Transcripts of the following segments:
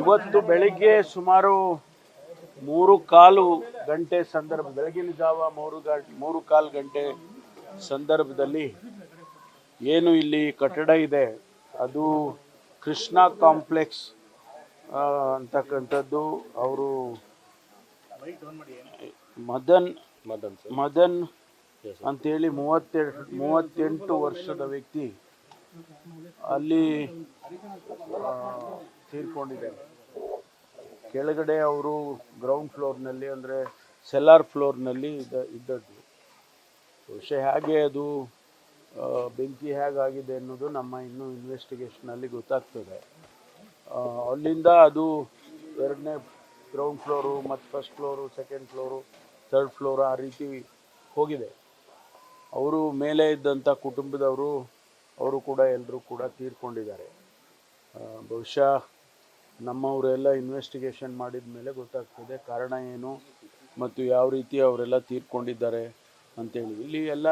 ಇವತ್ತು ಬೆಳಿಗ್ಗೆ ಸುಮಾರು 3:15 ಗಂಟೆ ಸಂದರ್ಭ, ಬೆಳಗಿನ ಜಾವ 3:15 ಗಂಟೆ ಸಂದರ್ಭದಲ್ಲಿ ಏನು ಇಲ್ಲಿ ಕಟ್ಟಡ ಇದೆ ಅದು ಕೃಷ್ಣ ಕಾಂಪ್ಲೆಕ್ಸ್ ಅಂತಕ್ಕಂಥದ್ದು. ಅವರು ಮದನ್ ಅಂತೇಳಿ 38 ವರ್ಷದ ವ್ಯಕ್ತಿ ಅಲ್ಲಿ ತೀರ್ಕೊಂಡಿದ್ದಾರೆ. ಕೆಳಗಡೆ ಅವರು ಗ್ರೌಂಡ್ ಫ್ಲೋರ್ನಲ್ಲಿ ಅಂದರೆ ಸೆಲ್ಲಾರ್ ಫ್ಲೋರ್ನಲ್ಲಿ ಇದ್ದದ್ದು. ಬಹುಶಃ ಹೇಗೆ ಅದು ಬೆಂಕಿ ಹೇಗಾಗಿದೆ ಅನ್ನೋದು ನಮ್ಮ ಇನ್ನೂ ಇನ್ವೆಸ್ಟಿಗೇಷನಲ್ಲಿ ಗೊತ್ತಾಗ್ತದೆ. ಅಲ್ಲಿಂದ ಅದು ಎರಡನೇ ಗ್ರೌಂಡ್ ಫ್ಲೋರು ಮತ್ತು first floor, second floor, third floor ಆ ರೀತಿ ಹೋಗಿದೆ. ಅವರು ಮೇಲೆ ಇದ್ದಂಥ ಕುಟುಂಬದವರು ಅವರು ಕೂಡ ಎಲ್ಲರೂ ಕೂಡ ತೀರ್ಕೊಂಡಿದ್ದಾರೆ. ಬಹುಶಃ ನಮ್ಮವರೆಲ್ಲ ಇನ್ವೆಸ್ಟಿಗೇಷನ್ ಮಾಡಿದ ಮೇಲೆ ಗೊತ್ತಾಗ್ತದೆ ಕಾರಣ ಏನು ಮತ್ತು ಯಾವ ರೀತಿ ಅವರೆಲ್ಲ ತೀರ್ಕೊಂಡಿದ್ದಾರೆ ಅಂತೇಳಿ. ಇಲ್ಲಿ ಎಲ್ಲ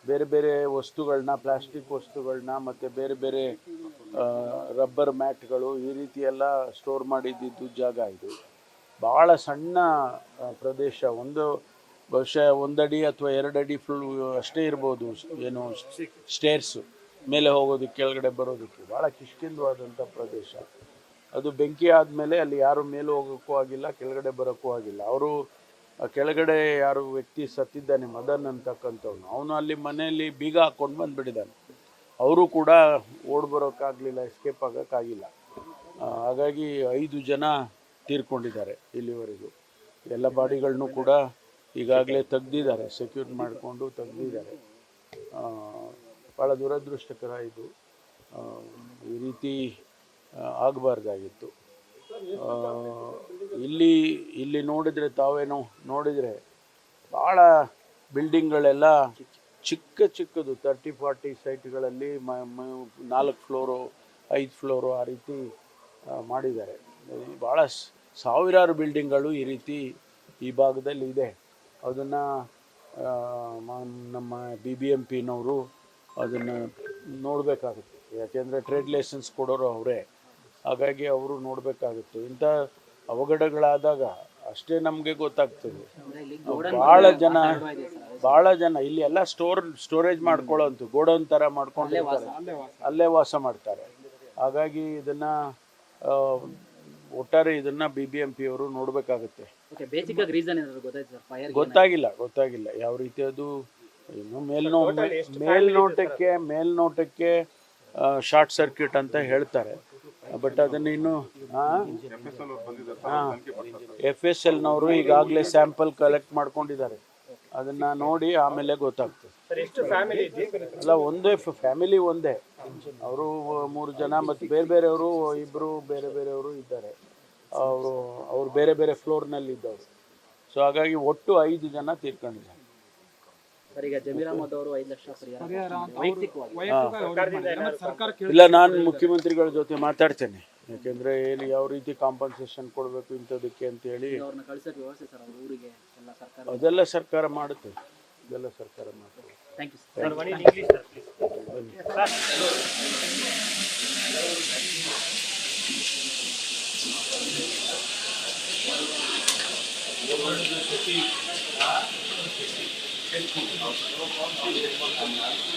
ಬೇರೆ ಬೇರೆ ವಸ್ತುಗಳನ್ನ, ಪ್ಲಾಸ್ಟಿಕ್ ವಸ್ತುಗಳನ್ನ ಮತ್ತು ಬೇರೆ ಬೇರೆ ರಬ್ಬರ್ ಮ್ಯಾಟ್ಗಳು ಈ ರೀತಿ ಎಲ್ಲ ಸ್ಟೋರ್ ಮಾಡಿದ್ದು ಜಾಗ ಇದು. ಭಾಳ ಸಣ್ಣ ಪ್ರದೇಶ, ಬಹುಶಃ 1 ಅಡಿ ಅಥವಾ 2 ಅಡಿ ಫುಲ್ ಅಷ್ಟೇ ಇರ್ಬೋದು. ಏನು ಸ್ಟೇರ್ಸು ಮೇಲೆ ಹೋಗೋದಕ್ಕೆ ಕೆಳಗಡೆ ಬರೋದಕ್ಕೆ ಭಾಳ ಕಿಷ್ಕಿಂದವಾದಂಥ ಪ್ರದೇಶ. ಅದು ಬೆಂಕಿ ಆದಮೇಲೆ ಅಲ್ಲಿ ಯಾರು ಮೇಲೂ ಹೋಗೋಕ್ಕೂ ಆಗಿಲ್ಲ, ಕೆಳಗಡೆ ಬರೋಕ್ಕೂ ಆಗಿಲ್ಲ. ಅವರು ಕೆಳಗಡೆ ಯಾರು ವ್ಯಕ್ತಿ ಸತ್ತಿದ್ದಾನೆ ಮದನ್ ಅಂತಕ್ಕಂಥವ್ನು, ಅವನು ಅಲ್ಲಿ ಮನೆಯಲ್ಲಿ ಬೀಗ ಹಾಕ್ಕೊಂಡು ಬಂದುಬಿಟ್ಟಿದ್ದಾನೆ. ಅವರು ಕೂಡ ಬರೋಕ್ಕಾಗಲಿಲ್ಲ, ಎಸ್ಕೇಪ್ ಆಗೋಕ್ಕಾಗಿಲ್ಲ. ಹಾಗಾಗಿ 5 ಜನ ತೀರ್ಕೊಂಡಿದ್ದಾರೆ ಇಲ್ಲಿವರೆಗೂ. ಎಲ್ಲ ಬಾಡಿಗಳನ್ನೂ ಕೂಡ ಈಗಾಗಲೇ ತೆಗ್ದಿದ್ದಾರೆ, ಸೆಕ್ಯೂರ್ ಮಾಡಿಕೊಂಡು ತೆಗ್ದಿದ್ದಾರೆ. ಭಾಳ ದುರದೃಷ್ಟಕರ ಇದು. ಈ ರೀತಿ ಆಗಬಾರ್ದಾಗಿತ್ತು. ಇಲ್ಲಿ ನೋಡಿದರೆ, ತಾವೇನೋ ನೋಡಿದರೆ ಭಾಳ ಬಿಲ್ಡಿಂಗ್ಗಳೆಲ್ಲ ಚಿಕ್ಕದು 30-40 ಸೈಟ್ಗಳಲ್ಲಿ 4 ಫ್ಲೋರು 5 ಫ್ಲೋರು ಆ ರೀತಿ ಮಾಡಿದ್ದಾರೆ. ಭಾಳ ಸಾವಿರಾರು ಬಿಲ್ಡಿಂಗ್ಗಳು ಈ ರೀತಿ ಈ ಭಾಗದಲ್ಲಿ ಇದೆ. ಅದನ್ನು ನಮ್ಮ BBMPನವರು ಅದನ್ನು ನೋಡಬೇಕಾಗುತ್ತೆ. ಯಾಕೆಂದರೆ ಟ್ರೇಡ್ ಲೈಸೆನ್ಸ್ ಕೊಡೋರು ಅವರೇ, ಹಾಗಾಗಿ ಅವರು ನೋಡಬೇಕಾಗುತ್ತೆ. ಇಂಥ ಅವಘಡಗಳಾದಾಗ ಅಷ್ಟೇ ನಮಗೆ ಗೊತ್ತಾಗ್ತದೆ. ಭಾಳ ಜನ ಇಲ್ಲಿ ಎಲ್ಲ ಸ್ಟೋರೇಜ್ ಮಾಡ್ಕೊಳ್ಳೋಂಥ ಗೋಡೌನ್ ಥರ ಮಾಡ್ಕೊಂಡಿರ್ತಾರೆ, ಅಲ್ಲೇ ವಾಸ ಮಾಡ್ತಾರೆ. ಹಾಗಾಗಿ ಇದನ್ನು ಒಟ್ಟಾರೆ ಇದನ್ನು BBMP ಅವರು ನೋಡಬೇಕಾಗುತ್ತೆ. ಗೊತ್ತಾಗಿಲ್ಲ ಯಾವ ರೀತಿ ಅದು. ಇನ್ನು ಮೇಲ್ನೋಟಕ್ಕೆ ಶಾರ್ಟ್ ಸರ್ಕ್ಯೂಟ್ ಅಂತ ಹೇಳ್ತಾರೆ. ಬಟ್ ಅದನ್ನು ಇನ್ನು FSLನವರು ಈಗಾಗಲೇ ಸ್ಯಾಂಪಲ್ ಕಲೆಕ್ಟ್ ಮಾಡ್ಕೊಂಡಿದ್ದಾರೆ. ಅದನ್ನು ನೋಡಿ ಆಮೇಲೆ ಗೊತ್ತಾಗ್ತದೆ. ಅಲ್ಲ, ಒಂದೇ ಫ್ಯಾಮಿಲಿ ಒಂದೇ. ಅವರು 3 ಜನ ಮತ್ತು ಬೇರೆಯವರು 2 ಬೇರೆಯವರು ಇದ್ದಾರೆ. ಅವರು ಬೇರೆ ಫ್ಲೋರ್ನಲ್ಲಿ ಇದ್ದವರು. ಸೊ ಹಾಗಾಗಿ ಒಟ್ಟು 5 ಜನ ತೀರ್ಕೊಂಡಿದ್ದಾರೆ. ಇಲ್ಲ, ನಾನು ಮುಖ್ಯಮಂತ್ರಿಗಳ ಜೊತೆ ಮಾತಾಡ್ತೇನೆ. ಯಾಕೆಂದ್ರೆ ಏನು ಯಾವ ರೀತಿ ಕಾಂಪನ್ಸೇಷನ್ ಕೊಡಬೇಕು ಇಂಥದಕ್ಕೆ ಅಂತ ಹೇಳಿ ಅದೆಲ್ಲ ಸರ್ಕಾರ ಮಾಡುತ್ತೆ.